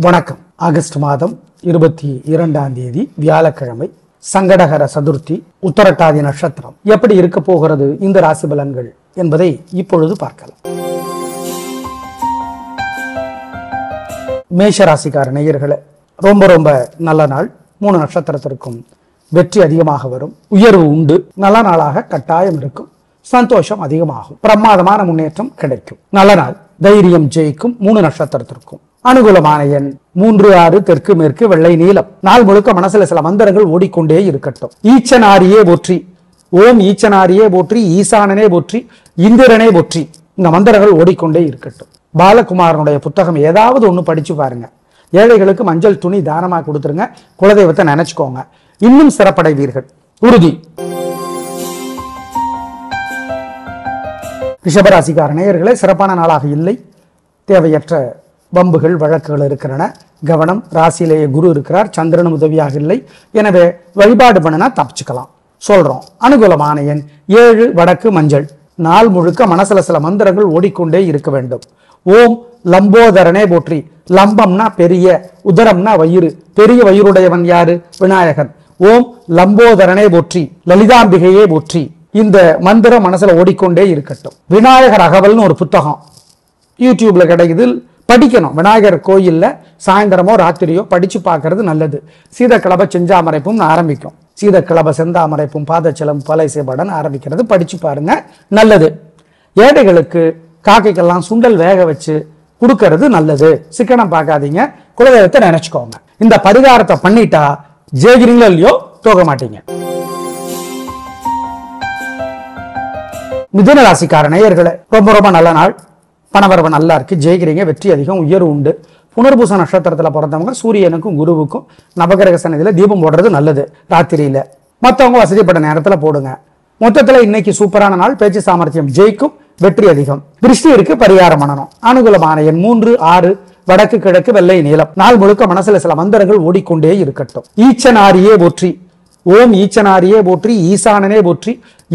வணக்கம். ஆகஸ்ட் மாதம் 22ஆம் தேதி வியாழக்கிழமை, சங்கடகர சதுர்த்தி, உத்தரட்டாதி நட்சத்திரம். எப்படி இருக்க போகிறது இந்த ராசி பலன்கள் என்பதை இப்பொழுது பார்க்கலாம். மேஷ ராசிக்கார நேயர்களே, ரொம்ப நல்ல நாள். 3 நட்சத்திரத்திற்கும் வெற்றி அதிகமாக வரும், உயர்வு உண்டு, நல்ல நாளாக கட்டாயம் இருக்கும், சந்தோஷம் அதிகமாகும், பிரமாதமான முன்னேற்றம் கிடைக்கும். நல்ல நாள், தைரியம் ஜெயிக்கும். 3 நட்சத்திரத்திற்கும் அனுகூலமான எண் 3, 6, தெற்கு மேற்கு, வெள்ளை நீலம். நாள் முழுக்க மனசுல சில மந்திரங்கள் ஓடிக்கொண்டே இருக்கட்டும். ஈச்சனாரியே போற்றி, ஓம் ஈச்சனாரியே போற்றி, ஈசானனே போற்றி, இந்திரனே போற்றி. இந்த மந்திரங்கள் ஓடிக்கொண்டே இருக்கட்டும். பாலகுமாரனுடைய புத்தகம் ஏதாவது ஒண்ணு படிச்சு பாருங்க. ஏழைகளுக்கு மஞ்சள் துணி தானமா கொடுத்துருங்க. குலதெய்வத்தை நினைச்சுக்கோங்க, இன்னும் சிறப்படைவீர்கள், உறுதி. ரிஷபராசிக்கார நேயர்களே, சிறப்பான நாளாக இல்லை. தேவையற்ற வம்புகள் வழக்குகள் இருக்கிறன, கவனம். ராசியிலேயே குரு இருக்கிறார், சந்திரனும் உதவியாக இல்லை. எனவே வழிபாடு பண்ணினா தப்பிச்சுக்கலாம் சொல்றோம். அனுகூலமான எண் 7, வடக்கு மஞ்சள். நாள் முழுக்க மனசுல சில மந்திரங்கள் ஓடிக்கொண்டே இருக்க வேண்டும். ஓம் லம்போதரனே போற்றி. லம்பம்னா பெரிய, உதரம்னா வயிறு. பெரிய வயிறுடையவன் யாரு? விநாயகன். ஓம் லம்போதரனே போற்றி, லலிதாம்பிகையே போற்றி. இந்த மந்திரம் மனசுல ஓடிக்கொண்டே இருக்கட்டும். விநாயகர் அகவல்னு ஒரு புத்தகம் யூடியூப்ல கிடைக்குது, படிக்கணும். விநாயகர் கோயில்ல சாயந்தரமோ ராத்திரியோ படிச்சு பார்க்கறது நல்லது. சீதக்கிளப செஞ்சாமரைப்பும் ஆரம்பிக்கும். சீதக்கிளப செந்தாமரைப்பும் பாதச்சலம் பலை சேபடன் ஆரம்பிக்கிறது, படிச்சு பாருங்க, நல்லது. ஏழைகளுக்கு காக்கைக்கெல்லாம் சுண்டல் வேக வச்சு கொடுக்கறது நல்லது. சிக்கனம் பார்க்காதீங்க, குலதெய்வத்தை நினைச்சுக்கோங்க. இந்த பரிகாரத்தை பண்ணிட்டா ஜெயிக்கிறீங்களோ இல்லையோ தோக மாட்டீங்க. மிதுன ராசிக்கார நேயர்களே, ரொம்ப நல்ல நாள். பணவரவு நல்லா இருக்கு, ஜெயிக்கிறீங்க, வெற்றி அதிகம், உயர்வு உண்டு. புனர்பூச நட்சத்திரத்துல பிறந்தவங்க சூரியனுக்கும் குருவுக்கும் நவகிரக சன்னதியில தீபம் போடுறது நல்லது ராத்திரியில. மற்றவங்க வசதிப்பட்ட நேரத்துல போடுங்க. மொத்தத்துல இன்னைக்கு சூப்பரான நாள். பேச்சு சாமர்த்தியம் ஜெயிக்கும், வெற்றி அதிகம். திருஷ்டி இருக்கு, பரிகாரம் பண்ணணும். அனுகூலமான எண் 3, 6, வடக்கு கிழக்கு, வெள்ளை நீலம். நாள் முழுக்க மனசுல சில மந்திரங்கள் ஓடிக்கொண்டே இருக்கட்டும். ஈச்சனாரியே போற்றி, ஓம் ஈச்சனாரியே போற்றி, ஈசானனே போற்றி,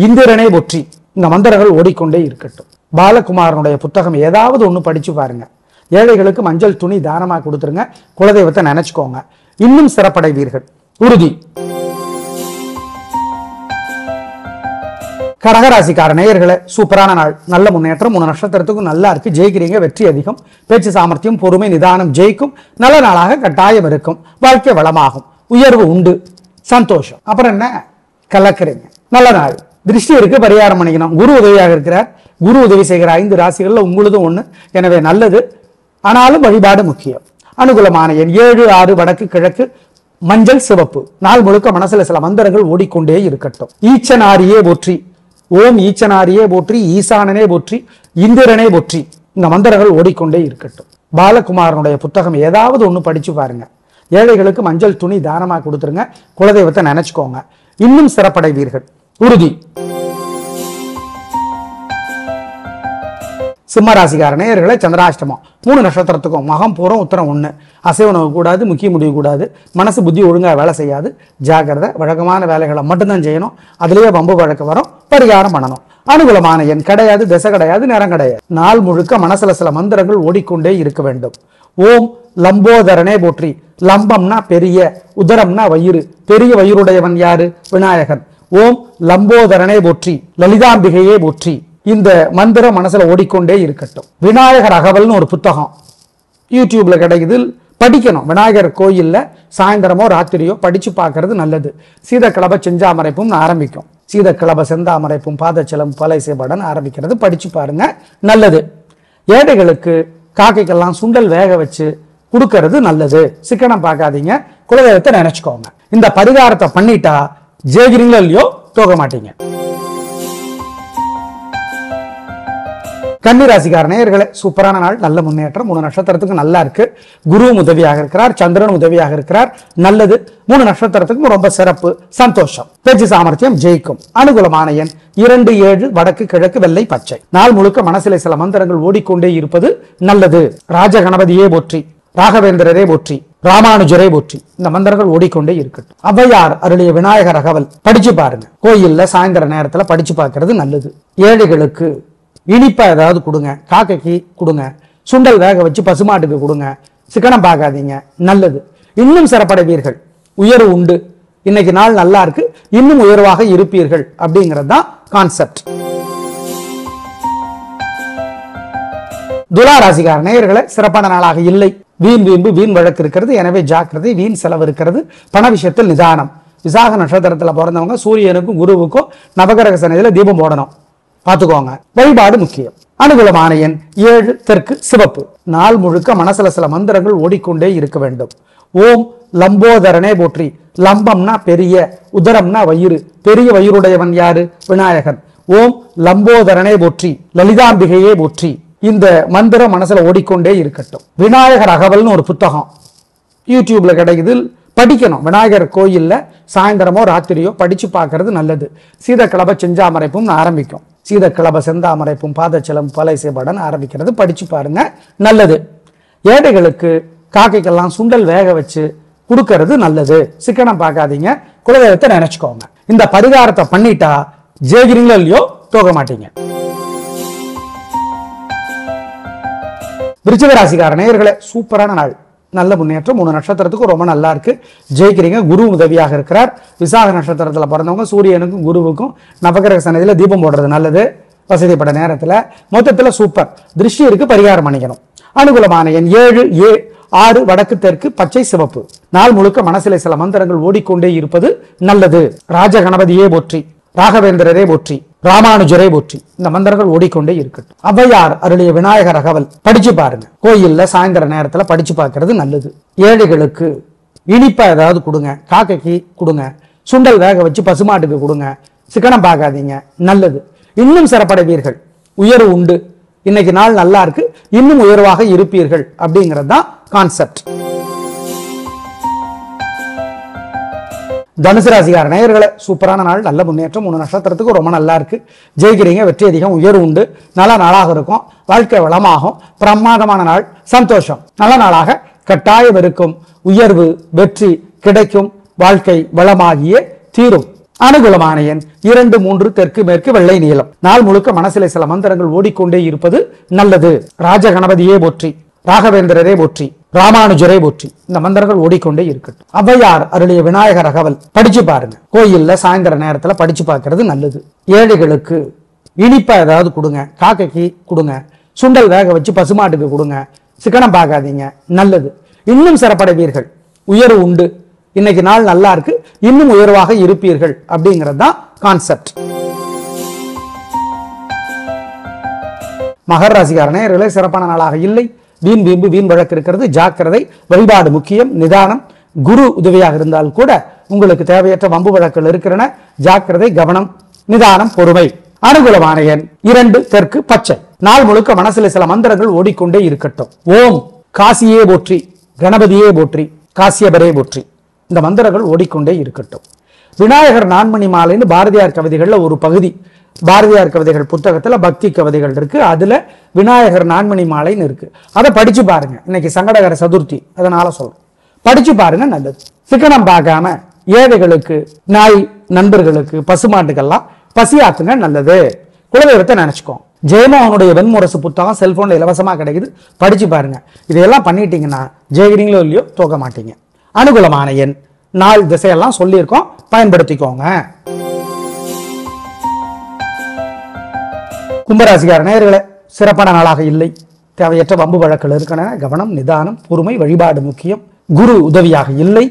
இந்திரனே போற்றி. இந்த மந்திரங்கள் ஓடிக்கொண்டே இருக்கட்டும். பாலகுமாரனுடைய புத்தகம் ஏதாவது ஒண்ணு படிச்சு பாருங்க. ஏழைகளுக்கு மஞ்சள் துணி தானமா கொடுத்துருங்க. குலதெய்வத்தை நினைச்சுக்கோங்க, இன்னும் சிறப்படைவீர்கள், உறுதி. கடகராசிக்கார நேயர்களே, சூப்பரான நாள். நல்ல முன்னேற்றம். 3 நட்சத்திரத்துக்கும் நல்லா இருக்கு, ஜெயிக்கிறீங்க, வெற்றி அதிகம். பேச்சு சாமர்த்தியம், பொறுமை, நிதானம் ஜெயிக்கும். நல்ல நாளாக கட்டாயம் இருக்கும். வாழ்க்கை வளமாகும், உயர்வு உண்டு, சந்தோஷம். அப்புறம் என்ன கலக்குறீங்க. நல்ல நாள். திருஷ்டி இருக்கு, பரிகாரம் பண்ணிக்கணும். குரு உதவியாக இருக்கிறார். குரு உதவி செய்கிற 5 ராசிகள்ல உங்களுதும் ஒண்ணு. எனவே நல்லது, ஆனாலும் வழிபாடு முக்கியம். அனுகூலமான எண் 7, 6, வடக்கு கிழக்கு, மஞ்சள் சிவப்பு. நாள் முழுக்க மனசுல சில மந்திரங்கள் ஓடிக்கொண்டே இருக்கட்டும். ஈச்சனாரியே போற்றி, ஓம் ஈச்சனாரியே போற்றி, ஈசானனே போற்றி, இந்திரனே போற்றி. இந்த மந்திரங்கள் ஓடிக்கொண்டே இருக்கட்டும். பாலகுமாரனுடைய புத்தகம் ஏதாவது ஒண்ணு படிச்சு பாருங்க. ஏழைகளுக்கு மஞ்சள் துணி தானமா கொடுத்துருங்க. குலதெய்வத்தை நினைச்சுக்கோங்க, இன்னும் சிறப்படைவீர்கள், உறுதி. சிம்மராசிக்கார நேயர்களே, சந்திராஷ்டமம். 3 நட்சத்திரத்துக்கும் மகம், பூரம், உத்தரம் 1. அசைவ உணவு கூடாது, முக்கிய முடிவு கூடாது. மனசு புத்தி ஒழுங்கா வேலை செய்யாது, ஜாக்கிரதை. வழக்கமான வேலைகளை மட்டும்தான் செய்யணும். அதுலயே வம்பு வழக்கு வரும், பரிகாரம் பண்ணணும். அனுகூலமான எண் கிடையாது, திசை கிடையாது, நேரம் கிடையாது. நாள் முழுக்க மனசுல சில மந்திரங்கள் ஓடிக்கொண்டே இருக்க வேண்டும். ஓம் லம்போதரனே போற்றி. லம்பம்னா பெரிய, உதரம்னா வயிறு. பெரிய வயிறுடையவன் யாரு? விநாயகன். ஓம் லம்போதரனே போற்றி, லலிதாம்பிகையே போற்றி. இந்த மந்திரம் மனசுல ஓடிக்கொண்டே இருக்கட்டும். விநாயகர் அகவல்னு ஒரு புத்தகம் யூடியூப்ல கிடைக்குது, படிக்கணும். விநாயகர் கோயில்ல சாயந்தரமோ ராத்திரியோ படிச்சு பார்க்கறது நல்லது. சீதக்கிளப செஞ்சாமரைப்பும் ஆரம்பிக்கும். சீதக்கிளப செந்தாமரைப்பும் பாதச்சலம் பலை சேபடன் ஆரம்பிக்கிறது, படிச்சு பாருங்க, நல்லது. ஏழைகளுக்கு காக்கைக்கெல்லாம் சுண்டல் வேக வச்சு கொடுக்கறது நல்லது. சிக்கனம் பார்க்காதீங்க, குலதெய்வத்தை நினைச்சுக்கோங்க. இந்த பரிகாரத்தை பண்ணிட்டா ஜெயிக்கிறீங்களோ இல்லையோ தோக மாட்டீங்க. கன்னிராசிக்கார நேயர்களே, சூப்பரான நாள். நல்ல முன்னேற்றம். 3 நட்சத்திரத்துக்கு நல்லா இருக்கு. குருவும் உதவியாக இருக்கிறார், சந்திரன் உதவியாக இருக்கிறார், நல்லது. 3 நட்சத்திரத்துக்கும் ரொம்ப சிறப்பு, சந்தோஷம். பேச்சு சாமர்த்தியம் ஜெயிக்கும். அனுகூலமான எண் 2, 7, வடக்கு கிழக்கு, வெள்ளை பச்சை. நாள் முழுக்க மனசிலே சில மந்திரங்கள் ஓடிக்கொண்டே இருப்பது நல்லது. ராஜகணபதியே போற்றி, ராகவேந்திரரே போற்றி, ராமானுஜரே போற்றி. இந்த மந்திரங்கள் ஓடிக்கொண்டே இருக்கட்டும். ஔவையார் அருளிய விநாயகர் அகவல் படிச்சு பாருங்க. கோயில்ல சாயந்தர நேரத்துல படிச்சு பார்க்கறது நல்லது. ஏழைகளுக்கு இனிப்பா ஏதாவது கொடுங்க, காக்கைக்கு கொடுங்க, சுண்டல் வேக வச்சு பசுமாட்டுக்கு கொடுங்க, சிக்கனம் பார்க்காதீங்க, நல்லது. இன்னும் சிறப்படைவீர்கள், உயர்வு உண்டு. இன்னைக்கு நாள் நல்லா இருக்கு, இன்னும் உயர்வாக இருப்பீர்கள் அப்படிங்கிறது தான் கான்செப்ட். துலா ராசிக்கார நேயர்களே, சிறப்பான நாளாக இல்லை. வீண் வீம்பு வீண் வழக்கு இருக்கிறது, எனவே ஜாக்கிரதை. வீண் செலவு இருக்கிறது, பண விஷயத்தில் நிதானம். விசாக நட்சத்திரத்தில் பிறந்தவங்க சூரியனுக்கும் குருவுக்கும் நவகிரக சன்னதியில தீபம் போடணும், பார்த்துக்கோங்க. வழிபாடு முக்கியம். அனுகூலமான எண் 7, தெற்கு சிவப்பு. நாள் முழுக்க மனசுல சில மந்திரங்கள் ஓடிக்கொண்டே இருக்க வேண்டும். ஓம் லம்போதரனே போற்றி. லம்பம்னா பெரிய, உதரம்னா வயிறு. பெரிய வயிறுடையவன் யாரு? விநாயகன். ஓம் லம்போதரனே போற்றி, லலிதாம்பிகையே போற்றி. இந்த மந்திரம் மனசுல ஓடிக்கொண்டே இருக்கட்டும். விநாயகர் அகவல்னு ஒரு புத்தகம் யூடியூப்ல கிடைக்குது, படிக்கணும். விநாயகர் கோயில்ல சாயந்தரமோ ராத்திரியோ படிச்சு பார்க்கறது நல்லது. சீதக்கிளப செஞ்சாமரைப்பும் ஆரம்பிக்கும். சீதக்கிளப செந்தாமரைப்பும் பாதச்சலம் பலை சேபடன் ஆரம்பிக்கிறது, படிச்சு பாருங்க, நல்லது. ஏழைகளுக்கு காக்கைக்கெல்லாம் சுண்டல் வேக வச்சு கொடுக்கறது நல்லது. சிக்கனம் பார்க்காதீங்க, குலதெய்வத்தை நினைச்சுக்கோங்க. இந்த பரிகாரத்தை பண்ணிட்டா ஜெயிக்கிறீங்களோ இல்லையோ தோக்க மாட்டீங்க. விருச்சிக ராசிக்கார நேயர்களே, சூப்பரான நாள், நல்ல முன்னேற்றம். 3 நட்சத்திரத்துக்கும் ரொம்ப நல்லா இருக்கு, ஜெயிக்கிறீங்க. குரு உதவியாக இருக்கிறார். விசாக நட்சத்திரத்துல பிறந்தவங்க சூரியனுக்கும் குருவுக்கும் நவகிரக சன்னதியில தீபம் போடுறது நல்லது, வசதிப்பட்ட நேரத்துல. மொத்தத்துல சூப்பர். திருஷ்டி இருக்கு, பரிகாரம் பண்ணிக்கணும். அனுகூலமான எண் 7, 6, வடக்கு தெற்கு பச்சை சிவப்பு. நாள் முழுக்க மனசிலே சில மந்திரங்கள் ஓடிக்கொண்டே இருப்பது நல்லது. ராஜ கணபதியே போற்றி, ராகவேந்திரரே போற்றி, ராமானுஜரே போற்றி. இந்த மந்திரங்கள் ஓடிக்கொண்டே இருக்கட்டும். ஔவையார் அருளிய விநாயகர் அகவல் படிச்சு பாருங்க. கோயில்ல சாயந்தர நேரத்துல படிச்சு பார்க்கறது நல்லது. ஏழைகளுக்கு இனிப்பா ஏதாவது கொடுங்க, காக்கைக்கு கொடுங்க, சுண்டல் வேக வச்சு பசுமாட்டுக்கு கொடுங்க. சிக்கனம் பார்க்காதீங்க, நல்லது. இன்னும் சிறப்படைவீர்கள், உயர்வு உண்டு. இன்னைக்கு நாள் நல்லா இருக்கு, இன்னும் உயர்வாக இருப்பீர்கள் அப்படிங்கிறது தான் கான்செப்ட். தனுசு ராசிக்கார நேயர்களே, சூப்பரான நாள், நல்ல முன்னேற்றம். 3 நட்சத்திரத்துக்கு ரொம்ப நல்லா இருக்கு, ஜெயிக்கிறீங்க. வெற்றி அதிகம், உயர்வு உண்டு. நல்ல நாளாக இருக்கும், வாழ்க்கை வளமாகும். பிரமாதமான நாள், சந்தோஷம். நல்ல நாளாக கட்டாயம் இருக்கும். உயர்வு வெற்றி கிடைக்கும், வாழ்க்கை வளமாகியே தீரும். அனுகூலமான எண் 2, 3, தெற்கு மேற்கு வெள்ளை நீளம். நாள் முழுக்க மனசிலே சில மந்திரங்கள் ஓடிக்கொண்டே இருப்பது நல்லது. ராஜ கணபதியே போற்றி, ராகவேந்திரரே போற்றி, ராமானுஜரே போற்றி. இந்த மந்திரங்கள் ஓடிக்கொண்டே இருக்கட்டும். ஔவையார் அருளிய விநாயகர் அகவல் படிச்சு பாருங்க. கோயில்ல சாயந்தர நேரத்துல படிச்சு பார்க்கறது நல்லது. ஏழைகளுக்கு இனிப்பா ஏதாவது கொடுங்க, காக்கைக்கு கொடுங்க, சுண்டல் வேக வச்சு பசுமாட்டுக்கு கொடுங்க. சிக்கனம் பார்க்காதீங்க, நல்லது. இன்னும் சிறப்படைவீர்கள், உயர்வு உண்டு. இன்னைக்கு நாள் நல்லா இருக்கு, இன்னும் உயர்வாக இருப்பீர்கள் அப்படிங்கிறது தான் கான்செப்ட். மகர ராசிக்கார நேயர்களே, சிறப்பான நாளாக இல்லை. வீண் வீம்பு வீண் வழக்கு இருக்கிறது, ஜாக்கிரதை. வழிபாடு முக்கியம், நிதானம். குரு உதவியாக இருந்தால் கூட உங்களுக்கு தேவையற்ற வம்பு வழக்குகள் இருக்கிறன, ஜாக்கிரதை, கவனம், நிதானம், பொறுமை. அனுகூலமான எண் 2, தெற்கு பச்சை. நாள் முழுக்க மனசில் சில மந்திரங்கள் ஓடிக்கொண்டே இருக்கட்டும். ஓம் காசியே போற்றி, கணபதியே போற்றி, காசியபரே போற்றி. இந்த மந்திரங்கள் ஓடிக்கொண்டே இருக்கட்டும். விநாயகர் நான்மணி மாலைன்னு பாரதியார் கவிதைகள்ல ஒரு பகுதி, பாரதியார் கவிதைகள் புத்தகத்துல பக்தி கவிதைகள் இருக்கு, அதுல விநாயகர் நான்மணி மாலைன்னு இருக்கு. அதை படிச்சு பாருங்க. இன்னைக்கு சங்கடகர சதுர்த்தி, அதனால சொல்றேன், படிச்சு பாருங்க, நல்லது. சிக்கனம் பார்க்காம ஏழைகளுக்கு, நாய் நண்பர்களுக்கு, பசுமாட்டுக்கெல்லாம் பசியாத்துங்க, நல்லது. குலதெய்வத்தை நினைச்சுக்கோ. ஜெயமோகனுடைய வெண்முரசு புத்தகம் செல்போன்ல இலவசமா கிடைக்குது, படிச்சு பாருங்க. இதையெல்லாம் பண்ணிட்டீங்கன்னா ஜெயிக்கிறீங்களோ இல்லையோ தோக்க மாட்டீங்க. அனுகூலமான எண், நாள் திசையெல்லாம் சொல்லியிருக்கோம், பயன்படுத்திக்கோங்க. கும்பராசிக்கார நேயர்களே, சிறப்பான நாளாக இல்லை. தேவையற்ற வம்பு வழக்குகள் இருக்கின்றன, கவனம், நிதானம், பொறுமை. வழிபாடு முக்கியம். குரு உதவியாக இல்லை,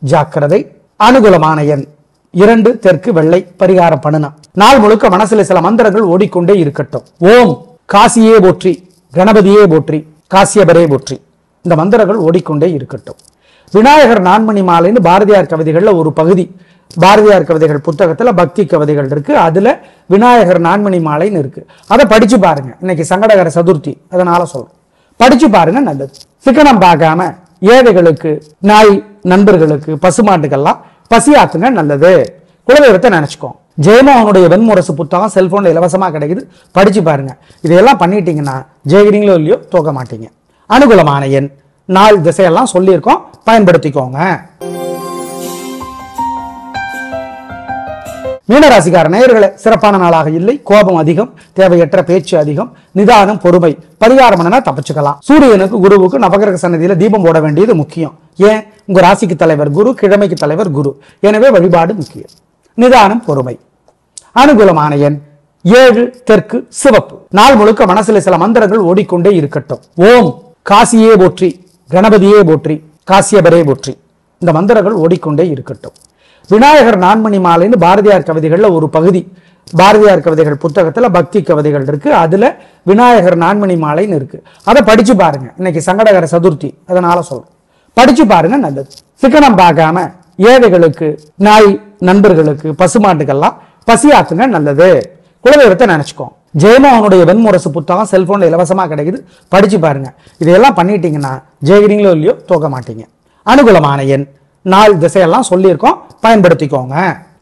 ஜாக்கிரதை. அனுகூலமான எண் 2, தெற்கு வெள்ளை. பரிகாரம் பண்ணணும். நாள் முழுக்க மனசுல சில மந்திரங்கள் ஓடிக்கொண்டே இருக்கட்டும். ஓம் காசியே போற்றி, கணபதியே போற்றி, காசியபரே போற்றி. இந்த மந்திரங்கள் ஓடிக்கொண்டே இருக்கட்டும். விநாயகர் நான்மணி மாலைன்னு பாரதியார் கவிதைகள்ல ஒரு பகுதி, பாரதியார் கவிதைகள் புத்தகத்துல பக்தி கவிதைகள் இருக்கு, அதுல விநாயகர் நான்மணி மாலைன்னு இருக்கு. அதை படிச்சு பாருங்க. இன்னைக்கு சங்கடகர சதுர்த்தி, அதனால சொல்றேன், படிச்சு பாருங்க, நல்லது. சிக்கனம் பார்க்காம ஏழைகளுக்கு, நாய் நண்பர்களுக்கு, பசுமாட்டுக்கெல்லாம் பசியாத்துங்க, நல்லது. குலதெய்வத்தை நினைச்சுக்கோ. ஜெயமோகனுடைய வெண்முரசு புத்தகம் செல்போன்ல இலவசமா கிடைக்குது, படிச்சு பாருங்க. இதையெல்லாம் பண்ணிட்டீங்கன்னா ஜெயிக்கிறீங்களோ இல்லையோ தோக்க மாட்டீங்க. அனுகூலமான எண், நாள் திசையெல்லாம் சொல்லியிருக்கோம், பயன்படுத்திக்கோங்க. மீனராசிக்கார நேயர்களே, சிறப்பான நாளாக இல்லை. கோபம் அதிகம், தேவையற்ற பேச்சு அதிகம், நிதானம் பொறுமை. பரிகாரம் என்னன்னா தப்பிச்சுக்கலாம். சூரியனுக்கு குருவுக்கு நவகிரக சன்னதியில தீபம் போட வேண்டியது முக்கியம். ஏன்? உங்க ராசிக்கு தலைவர் குரு, கிழமைக்கு தலைவர் குரு. எனவே வழிபாடு முக்கியம். நிதானம் பொறுமை. அனுகூலமான எண் 7, தெற்கு சிவப்பு. நாள் முழுக்க மனசுல சில மந்திரங்கள் ஓடிக்கொண்டே இருக்கட்டும். ஓம் காசியே போற்றி, கணபதியே போற்றி, காசியபரே போற்றி. இந்த மந்திரங்கள் ஓடிக்கொண்டே இருக்கட்டும். விநாயகர் நான்மணி மாலைன்னு பாரதியார் கவிதைகள்ல ஒரு பகுதி, பாரதியார் கவிதைகள் புத்தகத்துல பக்தி கவிதைகள் இருக்கு. அதுல விநாயகர் நான்மணி மாலைன்னு இருக்கு. அதை படிச்சு பாருங்க. இன்னைக்கு சங்கடகர சதுர்த்தி, அதனால சொல்றேன், படிச்சு பாருங்க, நல்லது. சிக்கனம் பார்க்காம ஏழைகளுக்கு, நாய் நண்பர்களுக்கு, பசுமாட்டுக்கெல்லாம் பசியாத்துங்க, நல்லது. குலதெய்வத்தை நினைச்சுக்கோங்க. ஜெயமோகனுடைய வெண்முரசு புத்தகம் செல்போன்ல இலவசமா கிடைக்குது, படிச்சு பாருங்க. இதையெல்லாம் பண்ணிட்டீங்கன்னா ஜெயிக்கிறீங்களோ இல்லையோ தோக்க மாட்டீங்க. அனுகூலமான எண், நாள் திசையெல்லாம் சொல்லியிருக்கோம், பயன்படுத்திக்கோங்க.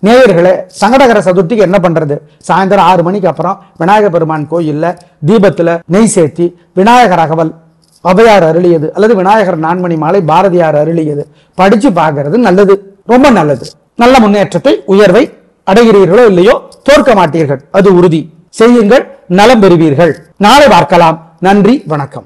நேயர்களே, சங்கடகர சதுர்த்திக்கு என்ன பண்றது? சாயந்தரம் 6 மணிக்கு அப்புறம் விநாயகர் பெருமான் கோயில்ல தீபத்துல நெய் சேர்த்தி விநாயகர் அகவல் அவையார் அருளியது அல்லது விநாயகர் நான்மணி மாலை பாரதியார் அருளியது படிச்சு பார்க்கறது நல்லது, ரொம்ப நல்லது. நல்ல முன்னேற்றத்தை, உயர்வை அடைகிறீர்களோ இல்லையோ தோற்க மாட்டீர்கள், அது உறுதி. செய்யுங்கள், நலம் பெறுவீர்கள். நாளை பார்க்கலாம். நன்றி, வணக்கம்.